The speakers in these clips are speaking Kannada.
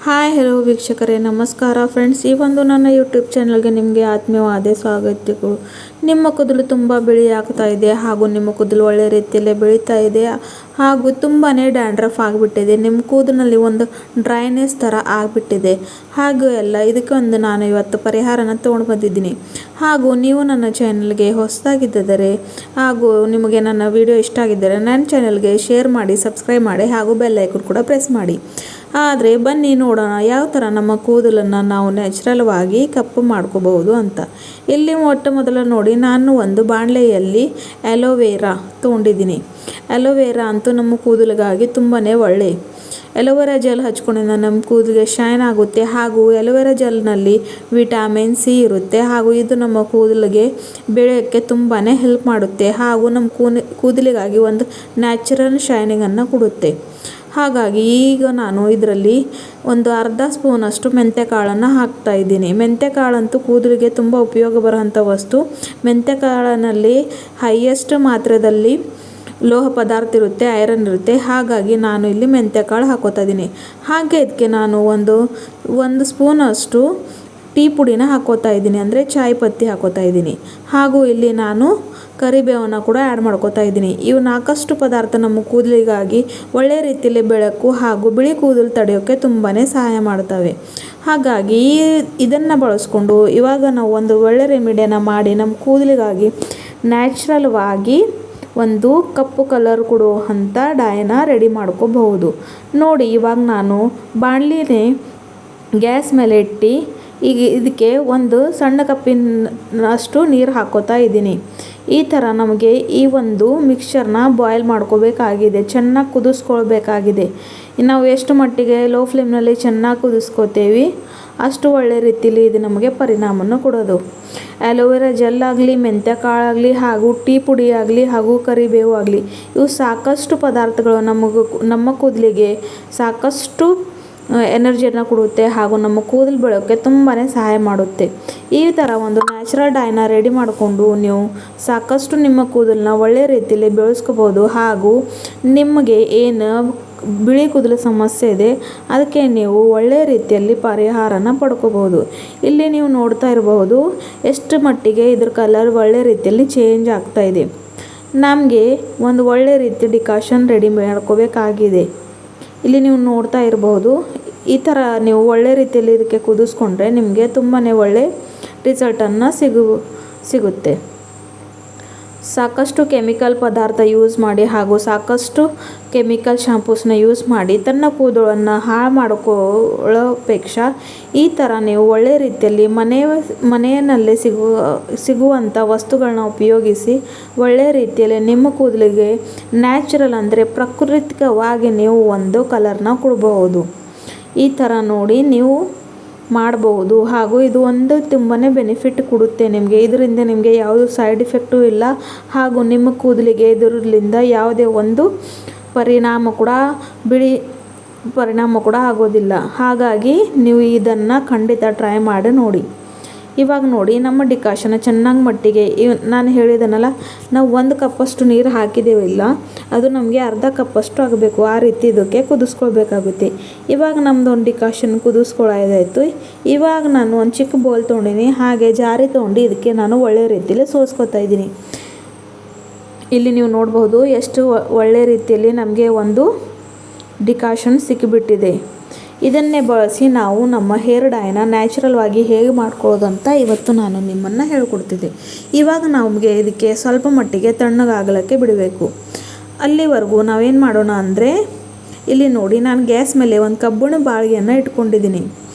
ಹಾಯ್ ಹೆಲೋ ವೀಕ್ಷಕರೇ, ನಮಸ್ಕಾರ ಫ್ರೆಂಡ್ಸ್. ಈ ಒಂದು ನನ್ನ ಯೂಟ್ಯೂಬ್ ಚಾನಲ್ಗೆ ನಿಮಗೆ ಆತ್ಮೀಯವಾದ ಸ್ವಾಗತಗಳು. ನಿಮ್ಮ ಕೂದಲು ತುಂಬ ಬಿಳಿ ಆಗ್ತಾ ಇದೆ ಹಾಗೂ ನಿಮ್ಮ ಕೂದಲು ಒಳ್ಳೆ ರೀತಿಯಲ್ಲೇ ಬೆಳೀತಾ ಇದೆ ಹಾಗೂ ತುಂಬಾ ಡ್ಯಾಂಡ್ರಫ್ ಆಗಿಬಿಟ್ಟಿದೆ. ನಿಮ್ಮ ಕೂದಲಿನಲ್ಲಿ ಒಂದು ಡ್ರೈನೆಸ್ ಥರ ಆಗಿಬಿಟ್ಟಿದೆ. ಹಾಗೂ ಇದಕ್ಕೆ ನಾನು ಇವತ್ತು ಪರಿಹಾರನ ತೊಗೊಂಡು ಬಂದಿದ್ದೀನಿ. ಹಾಗೂ ನೀವು ನನ್ನ ಚಾನಲ್ಗೆ ಹೊಸದಾಗಿದ್ದರೆ ಹಾಗೂ ನಿಮಗೆ ನನ್ನ ವಿಡಿಯೋ ಇಷ್ಟ ಆಗಿದ್ದರೆ ನನ್ನ ಚಾನಲ್ಗೆ ಶೇರ್ ಮಾಡಿ, ಸಬ್ಸ್ಕ್ರೈಬ್ ಮಾಡಿ ಹಾಗೂ ಬೆಲ್ ಐಕಾನ್ ಕೂಡ ಪ್ರೆಸ್ ಮಾಡಿ. ಆದರೆ ಬನ್ನಿ ನೋಡೋಣ ಯಾವ ಥರ ನಮ್ಮ ಕೂದಲನ್ನು ನಾವು ನ್ಯಾಚುರಲ್ವಾಗಿ ಕಪ್ಪು ಮಾಡ್ಕೋಬಹುದು ಅಂತ. ಇಲ್ಲಿ ಮೊದಲು ನೋಡಿ, ನಾನು ಒಂದು ಬಾಣಲೆಯಲ್ಲಿ ಅಲೋವೆರಾ ತೊಗೊಂಡಿದ್ದೀನಿ. ಅಲೋವೆರಾ ಅಂತೂ ನಮ್ಮ ಕೂದಲಿಗಾಗಿ ತುಂಬಾ ಒಳ್ಳೆ. ಅಲೋವೆರಾ ಜೆಲ್ ಹಚ್ಕೊಂಡಿಂದ ನಮ್ಮ ಕೂದಲಿಗೆ ಶೈನ್ ಆಗುತ್ತೆ ಹಾಗೂ ಅಲೋವೆರಾ ಜೆಲ್ನಲ್ಲಿ ವಿಟಮಿನ್ ಸಿ ಇರುತ್ತೆ ಹಾಗೂ ಇದು ನಮ್ಮ ಕೂದಲಿಗೆ ಬೆಳೆಯೋಕ್ಕೆ ತುಂಬಾ ಹೆಲ್ಪ್ ಮಾಡುತ್ತೆ ಹಾಗೂ ನಮ್ಮ ಕೂದಲಿಗಾಗಿ ಒಂದು ನ್ಯಾಚುರಲ್ ಶೈನಿಂಗನ್ನು ಕೊಡುತ್ತೆ. ಹಾಗಾಗಿ ಈಗ ನಾನು ಇದರಲ್ಲಿ ಒಂದು ಅರ್ಧ ಸ್ಪೂನಷ್ಟು ಮೆಂತ್ಯಕಾಳನ್ನು ಹಾಕ್ತಾಯಿದ್ದೀನಿ. ಮೆಂತ್ಯಕಾಳಂತೂ ಕೂದಲಿಗೆ ತುಂಬ ಉಪಯೋಗ ಬರೋಂಥ ವಸ್ತು. ಮೆಂತ್ಯಕಾಳಿನಲ್ಲಿ ಹೈಯೆಸ್ಟ್ ಮಾತ್ರೆಯಲ್ಲಿ ಲೋಹ ಪದಾರ್ಥ ಇರುತ್ತೆ, ಐರನ್ ಇರುತ್ತೆ. ಹಾಗಾಗಿ ನಾನು ಇಲ್ಲಿ ಮೆಂತ್ಯಕಾಳು ಹಾಕೋತಾ ಇದ್ದೀನಿ. ಹಾಗೆ ಇದಕ್ಕೆ ನಾನು ಒಂದು ಸ್ಪೂನಷ್ಟು ಟೀ ಪುಡಿನ ಹಾಕೋತಾ ಇದ್ದೀನಿ, ಅಂದರೆ ಚಾಯ್ ಪತ್ತಿ ಹಾಕೋತಾ ಇದ್ದೀನಿ. ಹಾಗೂ ಇಲ್ಲಿ ನಾನು ಕರಿಬೇವನ್ನು ಕೂಡ ಆ್ಯಡ್ ಮಾಡ್ಕೋತಾ ಇದ್ದೀನಿ. ಇವು 4 ಪದಾರ್ಥ ನಮ್ಮ ಕೂದಲಿಗಾಗಿ ಒಳ್ಳೆ ರೀತಿಯಲ್ಲಿ ಬೆಳಕು ಹಾಗೂ ಬಿಳಿ ಕೂದಲು ತಡೆಯೋಕ್ಕೆ ತುಂಬಾ ಸಹಾಯ ಮಾಡ್ತವೆ. ಹಾಗಾಗಿ ಇದನ್ನು ಬಳಸ್ಕೊಂಡು ಇವಾಗ ನಾವು ಒಂದು ಒಳ್ಳೆ ರೆಮಿಡಿಯನ್ನು ಮಾಡಿ ನಮ್ಮ ಕೂದಲಿಗಾಗಿ ನ್ಯಾಚುರಲ್ವಾಗಿ ಒಂದು ಕಪ್ಪು ಕಲರ್ ಕೊಡುವಂಥ ಡೈನ ರೆಡಿ ಮಾಡ್ಕೋಬಹುದು. ನೋಡಿ, ಇವಾಗ ನಾನು ಬಾಣಲಿನೇ ಗ್ಯಾಸ್ ಮೇಲೆ ಇಟ್ಟು ಈಗ ಇದಕ್ಕೆ ಒಂದು ಸಣ್ಣ ಕಪ್ಪಿನಷ್ಟು ನೀರು ಹಾಕೋತಾ ಇದ್ದೀನಿ. ಈ ಥರ ನಮಗೆ ಈ ಒಂದು ಮಿಕ್ಸ್ಚರ್ನ ಬಾಯ್ಲ್ ಮಾಡ್ಕೋಬೇಕಾಗಿದೆ, ಚೆನ್ನಾಗಿ ಕುದಿಸ್ಕೊಳ್ಬೇಕಾಗಿದೆ. ನಾವು ಎಷ್ಟು ಮಟ್ಟಿಗೆ ಲೋ ಫ್ಲೇಮ್ನಲ್ಲಿ ಚೆನ್ನಾಗಿ ಕುದಿಸ್ಕೋತೇವೆ ಅಷ್ಟು ಒಳ್ಳೆ ರೀತಿಯಲ್ಲಿ ಇದು ನಮಗೆ ಪರಿಣಾಮವನ್ನು ಕೊಡೋದು. ಅಲೋವೆರಾ ಜೆಲ್ ಆಗಲಿ, ಮೆಂತ್ಯಕಾಳಾಗಲಿ ಹಾಗೂ ಟೀ ಪುಡಿ ಆಗಲಿ ಹಾಗೂ ಕರಿಬೇವು ಆಗಲಿ, ಇವು ಸಾಕಷ್ಟು ಪದಾರ್ಥಗಳು ನಮ್ಮ ಕೂದಲಿಗೆ ಸಾಕಷ್ಟು ಎನರ್ಜಿಯನ್ನು ಕೊಡುತ್ತೆ ಹಾಗೂ ನಮ್ಮ ಕೂದಲು ಬೆಳೋಕ್ಕೆ ತುಂಬಾ ಸಹಾಯ ಮಾಡುತ್ತೆ. ಈ ಥರ ಒಂದು ನ್ಯಾಚುರಲ್ ಡೈನ ರೆಡಿ ಮಾಡಿಕೊಂಡು ನೀವು ಸಾಕಷ್ಟು ನಿಮ್ಮ ಕೂದಲನ್ನ ಒಳ್ಳೆ ರೀತಿಯಲ್ಲಿ ಬೆಳೆಸ್ಕೋಬೋದು. ಹಾಗೂ ನಿಮಗೆ ಏನು ಬಿಳಿ ಕೂದಲು ಸಮಸ್ಯೆ ಇದೆ ಅದಕ್ಕೆ ನೀವು ಒಳ್ಳೆ ರೀತಿಯಲ್ಲಿ ಪರಿಹಾರನ ಪಡ್ಕೋಬೋದು. ಇಲ್ಲಿ ನೀವು ನೋಡ್ತಾ ಇರಬಹುದು ಎಷ್ಟು ಮಟ್ಟಿಗೆ ಇದ್ರ ಕಲರ್ ಒಳ್ಳೆ ರೀತಿಯಲ್ಲಿ ಚೇಂಜ್ ಆಗ್ತಾ ಇದೆ. ನಮಗೆ ಒಂದು ಒಳ್ಳೆ ರೀತಿ ಡಿಕಾಷನ್ ರೆಡಿ ಮಾಡ್ಕೋಬೇಕಾಗಿದೆ. ಇಲ್ಲಿ ನೀವು ನೋಡ್ತಾ ಇರಬಹುದು, ಈ ಥರ ನೀವು ಒಳ್ಳೆ ರೀತಿಯಲ್ಲಿ ಇದಕ್ಕೆ ಕುದಿಸ್ಕೊಂಡ್ರೆ ನಿಮಗೆ ತುಂಬಾ ಒಳ್ಳೆ ರಿಸಲ್ಟನ್ನು ಸಿಗುತ್ತೆ. ಸಾಕಷ್ಟು ಕೆಮಿಕಲ್ ಪದಾರ್ಥ ಯೂಸ್ ಮಾಡಿ ಹಾಗೂ ಸಾಕಷ್ಟು ಕೆಮಿಕಲ್ ಶಾಂಪೂಸ್ನ ಯೂಸ್ ಮಾಡಿ ತನ್ನ ಕೂದಲನ್ನು ಹಾಳು ಮಾಡ್ಕೊಳ್ಳೋಪೇಕ್ಷ ಈ ಥರ ನೀವು ಒಳ್ಳೆ ರೀತಿಯಲ್ಲಿ ಮನೆಯಲ್ಲೇ ಸಿಗುವಂಥ ವಸ್ತುಗಳನ್ನ ಉಪಯೋಗಿಸಿ ಒಳ್ಳೆ ರೀತಿಯಲ್ಲಿ ನಿಮ್ಮ ಕೂದಲಿಗೆ ನ್ಯಾಚುರಲ್ ಅಂದರೆ ಪ್ರಾಕೃತಿಕವಾಗಿ ನೀವು ಒಂದು ಕಲರ್ನ ಕೊಡಬಹುದು. ಈ ಥರ ನೋಡಿ ನೀವು ಮಾಡಬಹುದು ಹಾಗೂ ಇದು ಒಂದು ತುಂಬಾ ಬೆನಿಫಿಟ್ ಕೊಡುತ್ತೆ ನಿಮಗೆ. ಇದರಿಂದ ನಿಮಗೆ ಯಾವುದೇ ಸೈಡ್ ಎಫೆಕ್ಟು ಇಲ್ಲ ಹಾಗೂ ನಿಮ್ಮ ಕೂದಲಿಗೆ ಇದರಿಂದ ಯಾವುದೇ ಒಂದು ಪರಿಣಾಮ ಕೂಡ ಆಗೋದಿಲ್ಲ. ಹಾಗಾಗಿ ನೀವು ಇದನ್ನು ಖಂಡಿತ ಟ್ರೈ ಮಾಡಿ ನೋಡಿ. ಇವಾಗ ನೋಡಿ, ನಮ್ಮ ಡಿಕಾಷನ್ ಚೆನ್ನಾಗಿ ಮಟ್ಟಿಗೆ ನಾನು ಹೇಳಿದನಲ್ಲ, ನಾವು 1 ಕಪ್ಪಷ್ಟು ನೀರು ಹಾಕಿದ್ದೇವಿಲ್ಲ, ಅದು ನಮಗೆ ಅರ್ಧ ಕಪ್ಪಷ್ಟು ಆಗಬೇಕು. ಆ ರೀತಿ ಇದಕ್ಕೆ ಕುದಿಸ್ಕೊಳ್ಬೇಕಾಗುತ್ತೆ. ಇವಾಗ ನಮ್ಮದು ಒಂದು ಡಿಕಾಷನ್ ಕುದಿಸ್ಕೊಳ್ಳೋದಾಯಿತು. ಇವಾಗ ನಾನು ಒಂದು ಚಿಕ್ಕ ಬೌಲ್ ತೊಗೊಂಡಿನಿ, ಹಾಗೆ ಜಾರಿ ತೊಗೊಂಡು ಇದಕ್ಕೆ ನಾನು ಒಳ್ಳೆ ರೀತಿಯಲ್ಲಿ ಸೋಸ್ಕೊತಾ ಇದ್ದೀನಿ. ಇಲ್ಲಿ ನೀವು ನೋಡ್ಬೋದು ಎಷ್ಟು ಒಳ್ಳೆ ರೀತಿಯಲ್ಲಿ ನಮಗೆ ಒಂದು ಡಿಕಾಷನ್ ಸಿಕ್ಕಿಬಿಟ್ಟಿದೆ. ಇದನ್ನೇ ಬಳಸಿ ನಾವು ನಮ್ಮ ಹೇರ್ ಡೈನ ನ್ಯಾಚುರಲ್ವಾಗಿ ಹೇಗೆ ಮಾಡ್ಕೊಳ್ಳೋದು ಅಂತ ಇವತ್ತು ನಾನು ನಿಮ್ಮನ್ನು ಹೇಳ್ಕೊಡ್ತಿದ್ದೆ. ಇವಾಗ ನಮಗೆ ಇದಕ್ಕೆ ಸ್ವಲ್ಪ ಮಟ್ಟಿಗೆ ತಣ್ಣಗಾಗಲಿಕ್ಕೆ ಬಿಡಬೇಕು. ಅಲ್ಲಿವರೆಗೂ ನಾವೇನು ಮಾಡೋಣ ಅಂದರೆ, ಇಲ್ಲಿ ನೋಡಿ, ನಾನು ಗ್ಯಾಸ್ ಮೇಲೆ ಒಂದು ಕಬ್ಬಿಣ ಬಾಳಿಗೆಯನ್ನು ಇಟ್ಕೊಂಡಿದ್ದೀನಿ.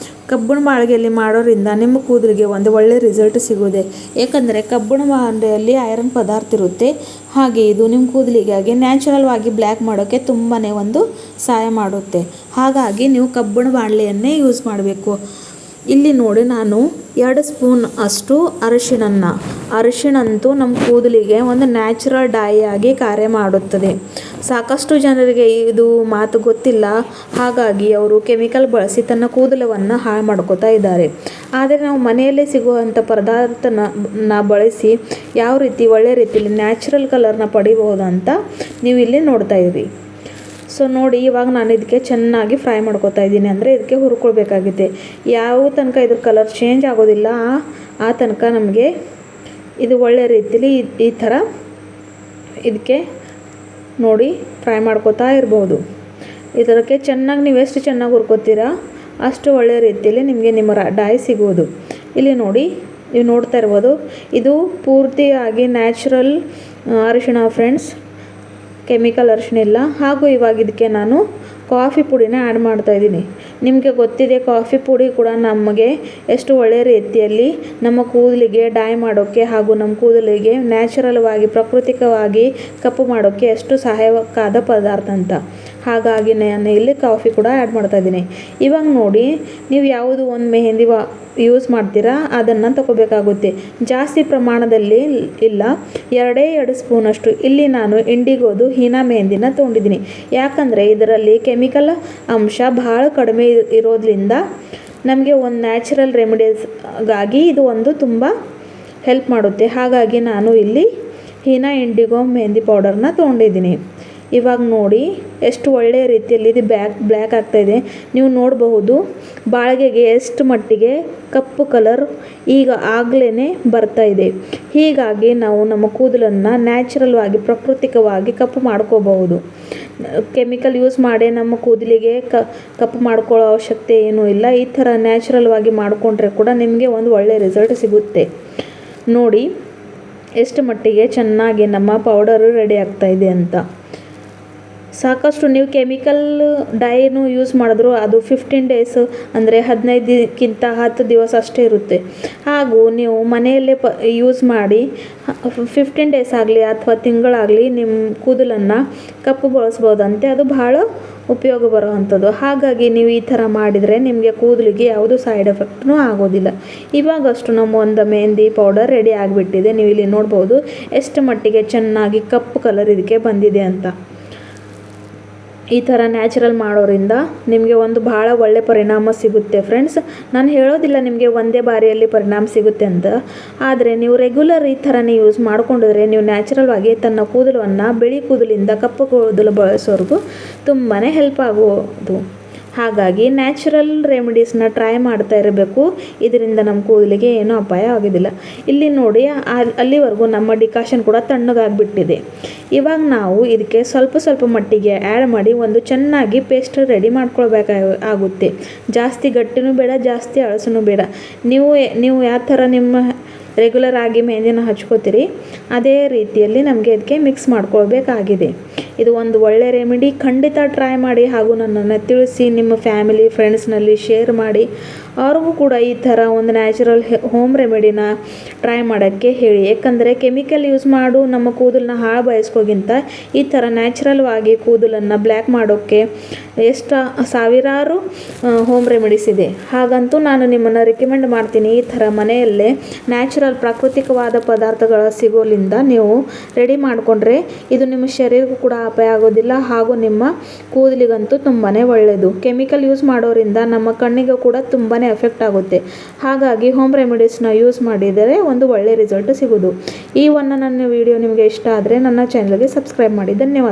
ಕಬ್ಬಿಣ ಬಾಳಿಗೆಯಲ್ಲಿ ಮಾಡೋದ್ರಿಂದ ನಿಮ್ಮ ಕೂದಲಿಗೆ ಒಂದು ಒಳ್ಳೆ ರಿಸಲ್ಟ್ ಸಿಗೋದೆ. ಏಕೆಂದರೆ ಕಬ್ಬಿಣ ಬಾಳಿಗೆಯಲ್ಲಿ ಐರನ್ ಪದಾರ್ಥ ಇರುತ್ತೆ. ಹಾಗೆ ಇದು ನಿಮ್ಮ ಕೂದಲಿಗಾಗಿ ನ್ಯಾಚುರಲ್ವಾಗಿ ಬ್ಲ್ಯಾಕ್ ಮಾಡೋಕ್ಕೆ ತುಂಬಾ ಒಂದು ಸಹಾಯ ಮಾಡುತ್ತೆ. ಹಾಗಾಗಿ ನೀವು ಕಬ್ಬಿಣ ಬಾಣಲೆಯನ್ನೇ ಯೂಸ್ ಮಾಡಬೇಕು. ಇಲ್ಲಿ ನೋಡಿ, ನಾನು 2 ಸ್ಪೂನ್ ಅಷ್ಟು ಅರಿಶಿಣಂತೂ ನಮ್ಮ ಕೂದಲಿಗೆ ಒಂದು ನ್ಯಾಚುರಲ್ ಡೈ ಆಗಿ ಕಾರ್ಯ ಮಾಡುತ್ತದೆ. ಸಾಕಷ್ಟು ಜನರಿಗೆ ಇದು ಮಾತು ಗೊತ್ತಿಲ್ಲ. ಹಾಗಾಗಿ ಅವರು ಕೆಮಿಕಲ್ ಬಳಸಿ ತನ್ನ ಕೂದಲವನ್ನು ಹಾಳು ಮಾಡ್ಕೋತಾ ಇದ್ದಾರೆ. ಆದರೆ ನಾವು ಮನೆಯಲ್ಲೇ ಸಿಗುವಂಥ ಪದಾರ್ಥನ ಬಳಸಿ ಯಾವ ರೀತಿ ಒಳ್ಳೆ ರೀತಿಯಲ್ಲಿ ನ್ಯಾಚುರಲ್ ಕಲರ್ನ ಪಡಿಬಹುದು ಅಂತ ನೀವು ಇಲ್ಲಿ ನೋಡ್ತಾ ಇದ್ದೀರಿ. ಸೊ ನೋಡಿ ಇವಾಗ ನಾನು ಇದಕ್ಕೆ ಚೆನ್ನಾಗಿ ಫ್ರೈ ಮಾಡ್ಕೊತಾ ಇದ್ದೀನಿ, ಅಂದರೆ ಇದಕ್ಕೆ ಹುರ್ಕೊಳ್ಬೇಕಾಗಿದೆ. ಯಾವ ತನಕ ಇದ್ರ ಕಲರ್ ಚೇಂಜ್ ಆಗೋದಿಲ್ಲ ಆ ತನಕ ನಮಗೆ ಇದು ಒಳ್ಳೆ ರೀತಿಲಿ ಈ ಥರ ಇದಕ್ಕೆ ನೋಡಿ ಫ್ರೈ ಮಾಡ್ಕೊತಾ ಇರ್ಬೋದು. ಇದಕ್ಕೆ ಚೆನ್ನಾಗಿ ನೀವು ಎಷ್ಟು ಚೆನ್ನಾಗಿ ಹುರ್ಕೋತೀರಾ ಅಷ್ಟು ಒಳ್ಳೆ ರೀತಿಯಲ್ಲಿ ನಿಮಗೆ ನಿಮ್ಮ ಡೈ ಸಿಗೋದು. ಇಲ್ಲಿ ನೋಡಿ ನೀವು ನೋಡ್ತಾ ಇರ್ಬೋದು, ಇದು ಪೂರ್ತಿಯಾಗಿ ನ್ಯಾಚುರಲ್ ಅರಿಶಿಣ ಫ್ರೆಂಡ್ಸ್, ಕೆಮಿಕಲ್ ಅರಿಶಿಣ ಇಲ್ಲ. ಹಾಗೂ ಇವಾಗ ಇದಕ್ಕೆ ನಾನು ಕಾಫಿ ಪುಡಿನ ಆ್ಯಡ್ ಮಾಡ್ತಾಯಿದ್ದೀನಿ. ನಿಮಗೆ ಗೊತ್ತಿದೆ ಕಾಫಿ ಪುಡಿ ಕೂಡ ನಮಗೆ ಎಷ್ಟು ಒಳ್ಳೆಯ ರೀತಿಯಲ್ಲಿ ನಮ್ಮ ಕೂದಲಿಗೆ ಡೈ ಮಾಡೋಕ್ಕೆ ಹಾಗೂ ನಮ್ಮ ಕೂದಲಿಗೆ ನ್ಯಾಚುರಲ್ವಾಗಿ ಪ್ರಾಕೃತಿಕವಾಗಿ ಕಪ್ಪು ಮಾಡೋಕ್ಕೆ ಎಷ್ಟು ಸಹಾಯಕವಾದ ಪದಾರ್ಥ ಅಂತ. ಹಾಗಾಗಿ ನಾನು ಇಲ್ಲಿ ಕಾಫಿ ಕೂಡ ಆ್ಯಡ್ ಮಾಡ್ತಾಯಿದ್ದೀನಿ. ಇವಾಗ ನೋಡಿ ನೀವು ಯಾವುದು ಒಂದು ಮೆಹಂದಿ ಯೂಸ್ ಮಾಡ್ತೀರಾ ಅದನ್ನು ತಗೋಬೇಕಾಗುತ್ತೆ. ಜಾಸ್ತಿ ಪ್ರಮಾಣದಲ್ಲಿ ಇಲ್ಲ, 2 ಸ್ಪೂನಷ್ಟು ಇಲ್ಲಿ ನಾನು ಇಂಡಿಗೋದು ಹೀನಾ ಮೆಹಂದಿನ ತೊಗೊಂಡಿದ್ದೀನಿ. ಯಾಕಂದರೆ ಇದರಲ್ಲಿ ಕೆಮಿಕಲ್ ಅಂಶ ಭಾಳ ಕಡಿಮೆ ಇರೋದ್ರಿಂದ ನಮಗೆ ಒಂದು ನ್ಯಾಚುರಲ್ ರೆಮಿಡೀಸ್ಗಾಗಿ ಇದು ಒಂದು ತುಂಬ ಹೆಲ್ಪ್ ಮಾಡುತ್ತೆ. ಹಾಗಾಗಿ ನಾನು ಇಲ್ಲಿ ಹೀನಾ ಇಂಡಿಗೋ ಮೆಹಂದಿ ಪೌಡರ್ನ ತೊಗೊಂಡಿದ್ದೀನಿ. ಇವಾಗ ನೋಡಿ ಎಷ್ಟು ಒಳ್ಳೆಯ ರೀತಿಯಲ್ಲಿ ಇದು ಬ್ಲ್ಯಾಕ್ ಆಗ್ತಾಯಿದೆ. ನೀವು ನೋಡಬಹುದು ಬಾಳಿಗೆಗೆ ಎಷ್ಟು ಮಟ್ಟಿಗೆ ಕಪ್ಪು ಕಲರ್ ಈಗ ಆಗಲೇ ಬರ್ತಾ ಇದೆ. ಹೀಗಾಗಿ ನಾವು ನಮ್ಮ ಕೂದಲನ್ನು ನ್ಯಾಚುರಲ್ವಾಗಿ ಪ್ರಾಕೃತಿಕವಾಗಿ ಕಪ್ಪು ಮಾಡ್ಕೋಬಹುದು. ಕೆಮಿಕಲ್ ಯೂಸ್ ಮಾಡಿ ನಮ್ಮ ಕೂದಲಿಗೆ ಕಪ್ಪು ಮಾಡ್ಕೊಳ್ಳೋ ಅವಶ್ಯಕತೆ ಏನೂ ಇಲ್ಲ. ಈ ಥರ ನ್ಯಾಚುರಲ್ವಾಗಿ ಮಾಡಿಕೊಂಡ್ರೆ ಕೂಡ ನಿಮಗೆ ಒಂದು ಒಳ್ಳೆಯ ರಿಸಲ್ಟ್ ಸಿಗುತ್ತೆ. ನೋಡಿ ಎಷ್ಟು ಮಟ್ಟಿಗೆ ಚೆನ್ನಾಗಿ ನಮ್ಮ ಪೌಡರು ರೆಡಿ ಆಗ್ತಾಯಿದೆ ಅಂತ. ಸಾಕಷ್ಟು ನೀವು ಕೆಮಿಕಲ್ ಡೈನು ಯೂಸ್ ಮಾಡಿದ್ರು ಅದು 15 ಡೇಸ್ ಅಂದರೆ 15ಕ್ಕಿಂತ 10 ದಿವಸ ಅಷ್ಟೇ ಇರುತ್ತೆ. ಹಾಗೂ ನೀವು ಮನೆಯಲ್ಲೇ ಯೂಸ್ ಮಾಡಿ 15 ಡೇಸ್ ಆಗಲಿ ಅಥವಾ ತಿಂಗಳಾಗಲಿ ನಿಮ್ಮ ಕೂದಲನ್ನು ಕಪ್ಪು ಬಳಸ್ಬೋದಂತೆ. ಅದು ಭಾಳ ಉಪಯೋಗ ಬರೋವಂಥದ್ದು. ಹಾಗಾಗಿ ನೀವು ಈ ಥರ ಮಾಡಿದರೆ ನಿಮಗೆ ಕೂದಲಿಗೆ ಯಾವುದೂ ಸೈಡ್ ಎಫೆಕ್ಟ್ನೂ ಆಗೋದಿಲ್ಲ. ಇವಾಗಷ್ಟು ನಮ್ಮ ಒಂದು ಮೆಹಂದಿ ಪೌಡರ್ ರೆಡಿ ಆಗಿಬಿಟ್ಟಿದೆ. ನೀವು ಇಲ್ಲಿ ನೋಡ್ಬೋದು ಎಷ್ಟು ಮಟ್ಟಿಗೆ ಚೆನ್ನಾಗಿ ಕಪ್ಪು ಕಲರ್ ಇದಕ್ಕೆ ಬಂದಿದೆ ಅಂತ. ಈ ಥರ ನ್ಯಾಚುರಲ್ ಮಾಡೋರಿಂದ ನಿಮಗೆ ಒಂದು ಭಾಳ ಒಳ್ಳೆ ಪರಿಣಾಮ ಸಿಗುತ್ತೆ ಫ್ರೆಂಡ್ಸ್. ನಾನು ಹೇಳೋದಿಲ್ಲ ನಿಮಗೆ ಒಂದೇ ಬಾರಿಯಲ್ಲಿ ಪರಿಣಾಮ ಸಿಗುತ್ತೆ ಅಂತ, ಆದರೆ ನೀವು ರೆಗ್ಯುಲರ್ ಈ ಥರನೇ ಯೂಸ್ ಮಾಡಿಕೊಂಡಿದ್ರೆ ನೀವು ನ್ಯಾಚುರಲ್ವಾಗಿ ತನ್ನ ಕೂದಲನ್ನು ಬಿಳಿ ಕೂದಲಿಂದ ಕಪ್ಪು ಕೂದಲು ಬಳಸೋರ್ಗೂ ತುಂಬಾ ಹೆಲ್ಪ್ ಆಗೋದು. ಹಾಗಾಗಿ ನ್ಯಾಚುರಲ್ ರೆಮಿಡೀಸ್ನ ಟ್ರೈ ಮಾಡ್ತಾ ಇರಬೇಕು. ಇದರಿಂದ ನಮ್ಮ ಕೂದಲಿಗೆ ಏನೂ ಅಪಾಯ ಆಗೋದಿಲ್ಲ. ಇಲ್ಲಿ ನೋಡಿ ಅಲ್ಲಿವರೆಗೂ ನಮ್ಮ ಡಿಕಾಷನ್ ಕೂಡ ತಣ್ಣಗಾಗಿಬಿಟ್ಟಿದೆ. ಇವಾಗ ನಾವು ಇದಕ್ಕೆ ಸ್ವಲ್ಪ ಮಟ್ಟಿಗೆ ಆ್ಯಡ್ ಮಾಡಿ ಒಂದು ಚೆನ್ನಾಗಿ ಪೇಸ್ಟ್ ರೆಡಿ ಮಾಡ್ಕೊಳ್ಬೇಕಾಗುತ್ತೆ. ಜಾಸ್ತಿ ಗಟ್ಟಿನೂ ಬೇಡ, ಜಾಸ್ತಿ ಅಳಸೂ ಬೇಡ. ನೀವು ಯಾವ ಥರ ನಿಮ್ಮ ರೆಗ್ಯುಲರ್ ಆಗಿ ಮೆಹಂದಿನ ಹಚ್ಕೋತೀರಿ ಅದೇ ರೀತಿಯಲ್ಲಿ ನಮಗೆ ಇದಕ್ಕೆ ಮಿಕ್ಸ್ ಮಾಡ್ಕೊಳ್ಬೇಕಾಗಿದೆ. ಇದು ಒಂದು ಒಳ್ಳೆ ರೆಮಿಡಿ. ಖಂಡಿತ ಟ್ರೈ ಮಾಡಿ ಹಾಗೂ ನನ್ನನ್ನು ತಿಳಿಸಿ ನಿಮ್ಮ ಫ್ಯಾಮಿಲಿ ಫ್ರೆಂಡ್ಸ್ನಲ್ಲಿ ಶೇರ್ ಮಾಡಿ. ಅವ್ರಿಗೂ ಕೂಡ ಈ ಥರ ಒಂದು ನ್ಯಾಚುರಲ್ ಹೋಮ್ ರೆಮಿಡಿನ ಟ್ರೈ ಮಾಡೋಕ್ಕೆ ಹೇಳಿ. ಯಾಕಂದರೆ ಕೆಮಿಕಲ್ ಯೂಸ್ ಮಾಡು ನಮ್ಮ ಕೂದಲನ್ನ ಹಾಳು ಬಯಸ್ಕೋಗಿಂತ ಈ ಥರ ನ್ಯಾಚುರಲ್ವಾಗಿ ಕೂದಲನ್ನು ಬ್ಲ್ಯಾಕ್ ಮಾಡೋಕ್ಕೆ ಎಷ್ಟು ಸಾವಿರಾರು ಹೋಮ್ ರೆಮಿಡೀಸ್ ಇದೆ. ಹಾಗಂತೂ ನಾನು ನಿಮ್ಮನ್ನು ರಿಕಮೆಂಡ್ ಮಾಡ್ತೀನಿ. ಈ ಥರ ಮನೆಯಲ್ಲೇ ನ್ಯಾಚುರಲ್ ಪ್ರಾಕೃತಿಕವಾದ ಪದಾರ್ಥಗಳ ಸಿಗೋಲಿಂದ ನೀವು ರೆಡಿ ಮಾಡಿಕೊಂಡ್ರೆ ಇದು ನಿಮ್ಮ ಶರೀರಕ್ಕೂ ಕೂಡ ಅಪಾಯ ಆಗೋದಿಲ್ಲ ಹಾಗೂ ನಿಮ್ಮ ಕೂದಲಿಗಂತೂ ತುಂಬಾ ಒಳ್ಳೆಯದು. ಕೆಮಿಕಲ್ ಯೂಸ್ ಮಾಡೋರಿಂದ ನಮ್ಮ ಕಣ್ಣಿಗೆ ಕೂಡ ತುಂಬಾ ಎಫೆಕ್ಟ್ ಆಗುತ್ತೆ. ಹಾಗಾಗಿ ಹೋಮ್ ರೆಮಿಡೀಸ್ನ ಯೂಸ್ ಮಾಡಿದರೆ ಒಂದು ಒಳ್ಳೆ ರಿಸಲ್ಟ್ ಸಿಗೋದು. ಈ ನನ್ನ ವಿಡಿಯೋ ನಿಮಗೆ ಇಷ್ಟ ಆದರೆ ನನ್ನ ಚಾನಲ್ಗೆ ಸಬ್ಸ್ಕ್ರೈಬ್ ಮಾಡಿ. ಧನ್ಯವಾದ.